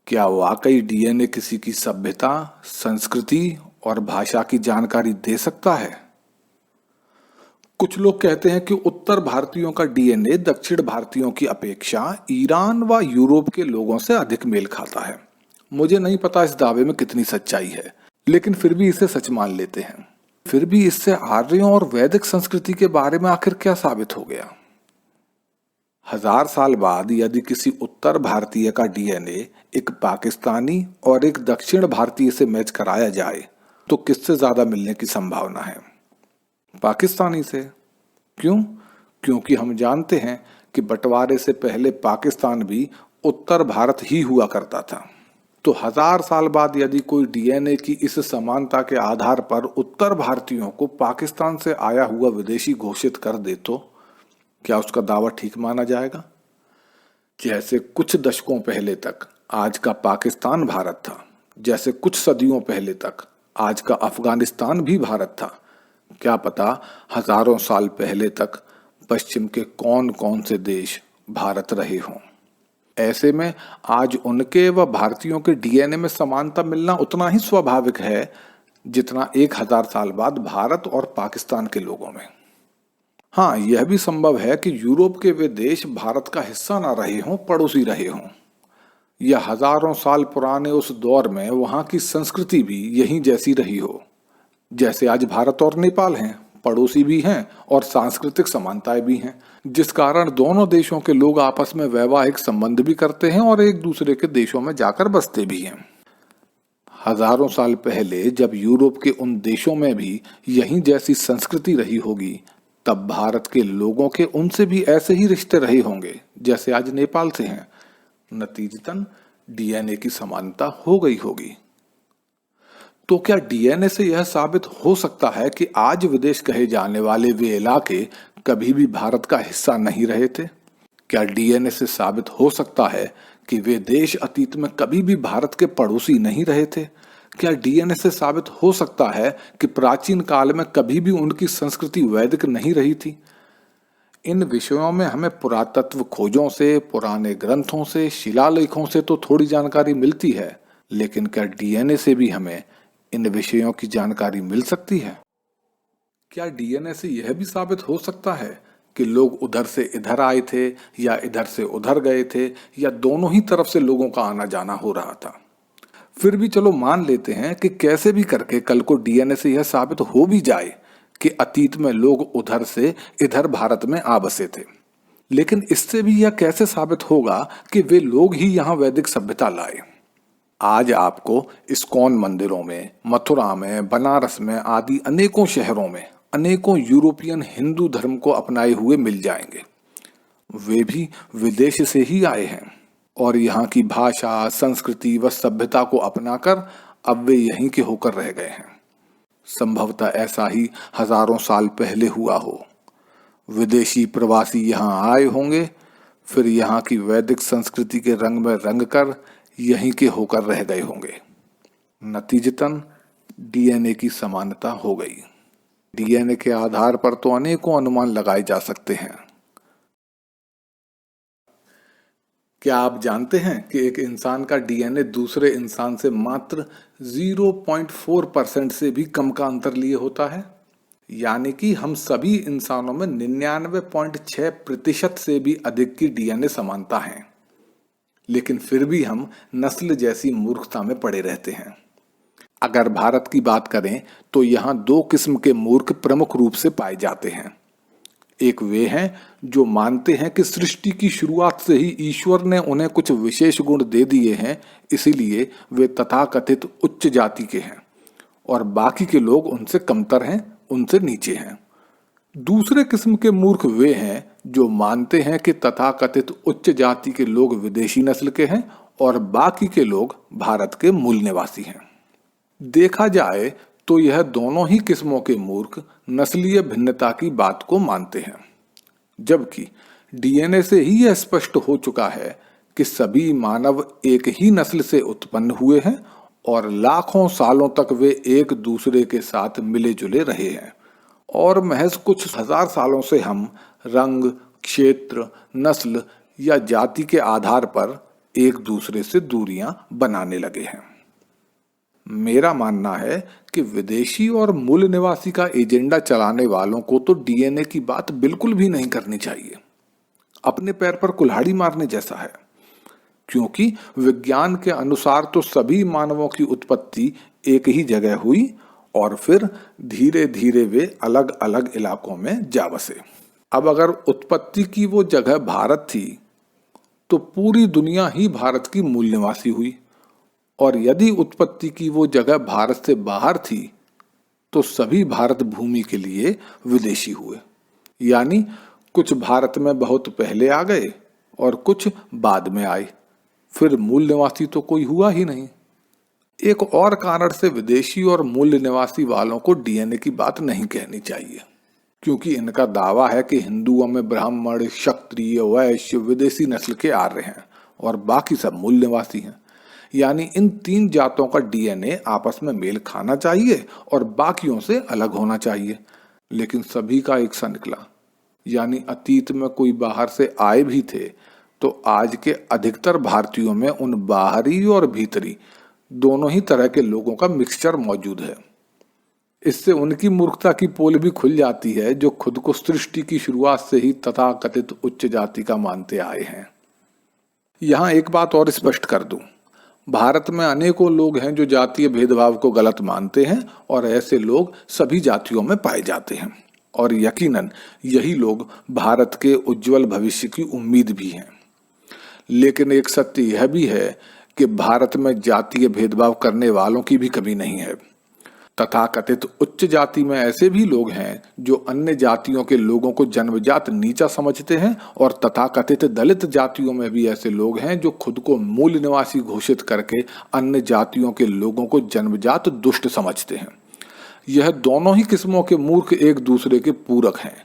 क्या वाकई डीएनए किसी की सभ्यता, संस्कृति और भाषा की जानकारी दे सकता है? कुछ लोग कहते हैं कि उत्तर भारतीयों का डीएनए दक्षिण भारतीयों की अपेक्षा ईरान व यूरोप के लोगों से अधिक मेल खाता है। मुझे नहीं पता इस दावे में कितनी सच्चाई है, लेकिन फिर भी इसे सच मान लेते हैं। फिर भी इससे आर्यों और वैदिक संस्कृति के बारे में आखिर क्या साबित हो गया? 1000 साल बाद यदि किसी उत्तर भारतीय का डीएनए एक पाकिस्तानी और एक दक्षिण भारतीय से मैच कराया जाए तो किससे ज्यादा मिलने की संभावना है? पाकिस्तानी से। क्यों? क्योंकि हम जानते हैं कि बंटवारे से पहले पाकिस्तान भी उत्तर भारत ही हुआ करता था। तो 1000 साल बाद यदि कोई डीएनए की इस समानता के आधार पर उत्तर भारतीयों को पाकिस्तान से आया हुआ विदेशी घोषित कर दे तो क्या उसका दावा ठीक माना जाएगा? जैसे कुछ दशकों पहले तक आज का पाकिस्तान भारत था, जैसे कुछ सदियों पहले तक आज का अफगानिस्तान भी भारत था, क्या पता हजारों साल पहले तक पश्चिम के कौन कौन से देश भारत रहे हों। ऐसे में आज उनके व भारतीयों के डीएनए में समानता मिलना उतना ही स्वाभाविक है जितना 1000 साल बाद भारत और पाकिस्तान के लोगों में। हाँ, यह भी संभव है कि यूरोप के वे देश भारत का हिस्सा ना रहे हों, पड़ोसी रहे हों, या हजारों साल पुराने उस दौर में वहां की संस्कृति भी यही जैसी रही हो जैसे आज भारत और नेपाल हैं, पड़ोसी भी हैं और सांस्कृतिक समानताएं भी हैं, जिस कारण दोनों देशों के लोग आपस में वैवाहिक संबंध भी करते हैं और एक दूसरे के देशों में जाकर बसते भी हैं। हजारों साल पहले जब यूरोप के उन देशों में भी यही जैसी संस्कृति रही होगी, तब भारत के लोगों के उनसे भी ऐसे ही रिश्ते रहे होंगे जैसे आज नेपाल से हैं। नतीजतन डीएनए की समानता हो गई होगी। तो क्या डीएनए से यह साबित हो सकता है कि आज विदेश कहे जाने वाले वे इलाके कभी भी भारत का हिस्सा नहीं रहे थे? क्या डीएनए से साबित हो सकता है कि वे देश अतीत में कभी भी भारत के पड़ोसी नहीं रहे थे? क्या डीएनए से साबित हो सकता है कि प्राचीन काल में कभी भी उनकी संस्कृति वैदिक नहीं रही थी? इन विषयों में हमें पुरातत्व खोजों से, पुराने ग्रंथों से, शिलालेखों से तो थोड़ी जानकारी मिलती है, लेकिन क्या डीएनए से भी हमें इन विषयों की जानकारी मिल सकती है? क्या डीएनए से यह भी साबित हो सकता है कि लोग उधर से इधर आए थे या इधर से उधर गए थे, या दोनों ही तरफ से लोगों का आना जाना हो रहा था? फिर भी चलो मान लेते हैं कि कैसे भी करके कल को डीएनए से यह साबित हो भी जाए कि अतीत में लोग उधर से इधर भारत में आ बसे थे, लेकिन इससे भी यह कैसे साबित होगा कि वे लोग ही यहाँ वैदिक सभ्यता लाए? आज आपको इस्कॉन मंदिरों में, मथुरा में, बनारस में आदि अनेकों शहरों में अनेकों यूरोपियन हिंदू धर्म को अपनाए हुए मिल जाएंगे। वे भी विदेश से ही आए हैं और यहाँ की भाषा, संस्कृति व सभ्यता को अपनाकर अब वे यहीं के होकर रह गए हैं। संभवतः ऐसा ही हजारों साल पहले हुआ हो। विदेशी प्रवासी यहाँ आए होंगे, फिर यहाँ की वैदिक संस्कृति के रंग में रंग कर यहीं के होकर रह गए होंगे। नतीजतन डीएनए की समानता हो गई। डीएनए के आधार पर तो अनेकों अनुमान लगाए जा सकते हैं। क्या आप जानते हैं कि एक इंसान का डीएनए दूसरे इंसान से मात्र 0.4% से भी कम का अंतर लिए होता है? यानी कि हम सभी इंसानों में 99.6% से भी अधिक की डीएनए समानता है, लेकिन फिर भी हम नस्ल जैसी मूर्खता में पड़े रहते हैं। अगर भारत की बात करें तो यहाँ 2 किस्म के मूर्ख प्रमुख रूप से पाए जाते हैं। एक वे हैं जो मानते हैं कि सृष्टि की शुरुआत से ही ईश्वर ने उन्हें कुछ विशेष गुण दे दिए हैं, इसीलिए वे तथाकथित उच्च जाति के हैं और बाकी के लोग उनसे कमतर हैं, उनसे नीचे हैं। दूसरे किस्म के मूर्ख वे हैं जो मानते हैं कि तथाकथित उच्च जाति के लोग विदेशी नस्ल के हैं और बाकी के लोग भारत के मूल निवासी हैं। देखा जाए तो यह दोनों ही किस्मों के मूर्ख नस्लीय भिन्नता की बात को मानते हैं, जबकि डीएनए से ही यह स्पष्ट हो चुका है कि सभी मानव एक ही नस्ल से उत्पन्न हुए हैं और लाखों सालों तक वे एक दूसरे के साथ मिले जुले रहे हैं, और महज कुछ हजार सालों से हम रंग, क्षेत्र, नस्ल या जाति के आधार पर एक दूसरे से दूरियां बनाने लगे हैं। मेरा मानना है कि विदेशी और मूल निवासी का एजेंडा चलाने वालों को तो डीएनए की बात बिल्कुल भी नहीं करनी चाहिए। अपने पैर पर कुल्हाड़ी मारने जैसा है, क्योंकि विज्ञान के अनुसार तो सभी मानवों की उत्पत्ति एक ही जगह हुई और फिर धीरे धीरे वे अलग अलग इलाकों में जा बसे। अब अगर उत्पत्ति की वो जगह भारत थी तो पूरी दुनिया ही भारत की मूल निवासी हुई, और यदि उत्पत्ति की वो जगह भारत से बाहर थी तो सभी भारत भूमि के लिए विदेशी हुए। यानी कुछ भारत में बहुत पहले आ गए और कुछ बाद में आए, फिर मूल निवासी तो कोई हुआ ही नहीं। एक और कारण से विदेशी और मूल निवासी वालों को डीएनए की बात नहीं कहनी चाहिए, क्योंकि इनका दावा है कि हिंदुओं में ब्राह्मण, क्षत्रिय, वैश्य विदेशी नस्ल के आर्य हैं और बाकी सब मूल निवासी हैं। यानी इन 3 जातों का डीएनए आपस में मेल खाना चाहिए और बाकियों से अलग होना चाहिए, लेकिन सभी का एक सा निकला। यानी अतीत में कोई बाहर से आए भी थे तो आज के अधिकतर भारतीयों में उन बाहरी और भीतरी दोनों ही तरह के लोगों का मिक्सचर मौजूद है। इससे उनकी मूर्खता की पोल भी खुल जाती है जो खुद को सृष्टि की शुरुआत से ही तथाकथित उच्च जाति का मानते आए हैं। यहाँ एक बात और स्पष्ट कर दूं, भारत में अनेकों लोग हैं जो जातीय भेदभाव को गलत मानते हैं और ऐसे लोग सभी जातियों में पाए जाते हैं, और यकीनन यही लोग भारत के उज्जवल भविष्य की उम्मीद भी हैं। लेकिन एक सत्य यह भी है कि भारत में जातीय भेदभाव करने वालों की भी कमी नहीं है। तथाकथित उच्च जाति में ऐसे भी लोग हैं जो अन्य जातियों के लोगों को जन्मजात नीचा समझते हैं, और तथाकथित दलित जातियों में भी ऐसे लोग हैं जो खुद को मूल निवासी घोषित करके अन्य जातियों के लोगों को जन्मजात दुष्ट समझते हैं। यह दोनों ही किस्मों के मूर्ख एक दूसरे के पूरक हैं।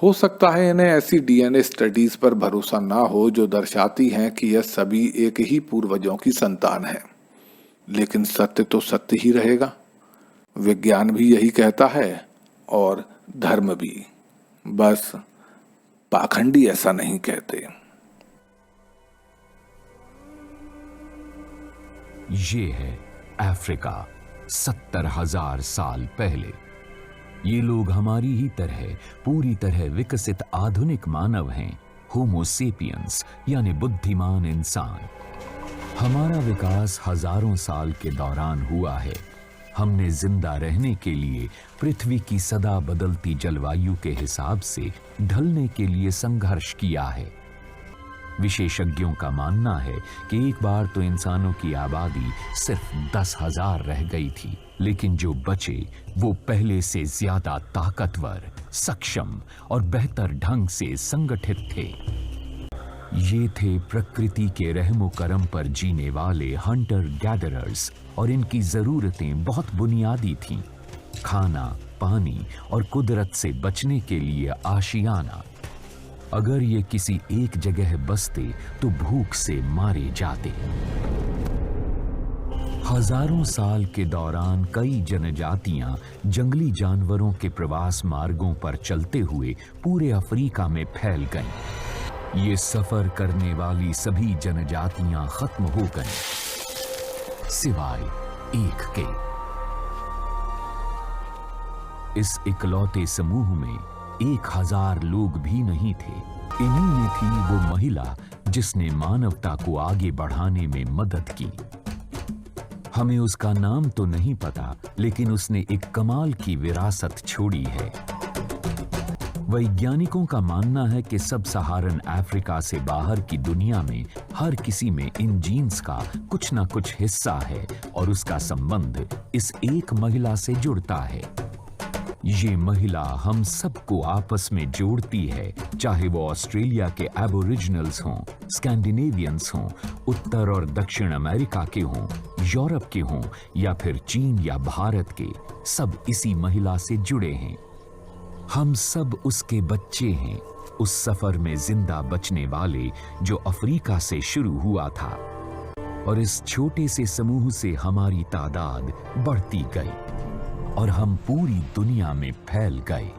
हो सकता है इन्हें ऐसी डीएनए स्टडीज पर भरोसा ना हो जो दर्शाती हैं कि यह सभी एक ही पूर्वजों की संतान है, लेकिन सत्य तो सत्य ही रहेगा। विज्ञान भी यही कहता है और धर्म भी, बस पाखंडी ऐसा नहीं कहते। ये है अफ्रीका 70,000 साल पहले। ये लोग हमारी ही तरह पूरी तरह विकसित आधुनिक मानव हैं, होमो सेपियंस यानी बुद्धिमान इंसान। हमारा विकास हजारों साल के दौरान हुआ है। हमने जिंदा रहने के लिए पृथ्वी की सदा बदलती जलवायु के हिसाब से ढलने के लिए संघर्ष किया है। विशेषज्ञों का मानना है कि एक बार तो इंसानों की आबादी सिर्फ 10,000 रह गई थी, लेकिन जो बचे वो पहले से ज्यादा ताकतवर, सक्षम और बेहतर ढंग से संगठित थे। ये थे प्रकृति के रहमो करम पर जीने वाले हंटर गैदरर्स, और इनकी जरूरतें बहुत बुनियादी थीं। खाना, पानी और कुदरत से बचने के लिए आशियाना। अगर ये किसी एक जगह बसते तो भूख से मारे जाते। हजारों साल के दौरान कई जनजातियां जंगली जानवरों के प्रवास मार्गों पर चलते हुए पूरे अफ्रीका में फैल गईं। ये सफर करने वाली सभी जनजातियां खत्म हो गईं, सिवाय एक के। इस इकलौते समूह में 1,000 लोग भी नहीं थे। इन्हीं में थी वो महिला जिसने मानवता को आगे बढ़ाने में मदद की। हमें उसका नाम तो नहीं पता, लेकिन उसने एक कमाल की विरासत छोड़ी है। वैज्ञानिकों का मानना है कि सब सहारन अफ्रीका से बाहर की दुनिया में हर किसी में इन जीन्स का कुछ ना कुछ हिस्सा है, और उसका संबंध इस एक महिला से जुड़ता है। ये महिला हम सबको आपस में जोड़ती है, चाहे वो ऑस्ट्रेलिया के एबोरिजिनल्स हों, स्कैंडिनेवियंस हों, उत्तर और दक्षिण अमेरिका के हों, यूरोप के हों या फिर चीन या भारत के। सब इसी महिला से जुड़े हैं। हम सब उसके बच्चे हैं, उस सफर में जिंदा बचने वाले जो अफ्रीका से शुरू हुआ था, और इस छोटे से समूह से हमारी तादाद बढ़ती गई और हम पूरी दुनिया में फैल गए।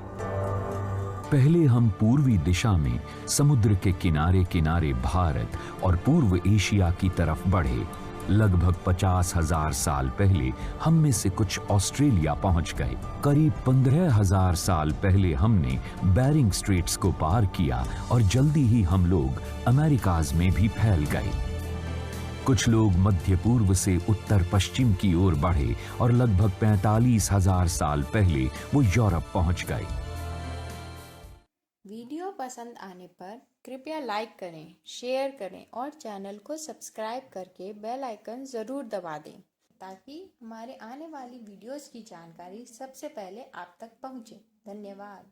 पहले हम पूर्वी दिशा में समुद्र के किनारे किनारे भारत और पूर्व एशिया की तरफ बढ़े। लगभग 50,000 साल पहले हम में से कुछ ऑस्ट्रेलिया पहुंच गए। करीब 15,000 साल पहले हमने बेरिंग स्ट्रेट्स को पार किया और जल्दी ही हम लोग अमेरिकाज में भी फैल गए। कुछ लोग मध्य पूर्व से उत्तर पश्चिम की ओर बढ़े और लगभग 45,000 साल पहले वो यूरोप पहुंच गए। वीडियो पसंद आने पर कृपया लाइक करें, शेयर करें और चैनल को सब्सक्राइब करके बेल आइकन ज़रूर दबा दें ताकि हमारे आने वाली वीडियोस की जानकारी सबसे पहले आप तक पहुंचे। धन्यवाद।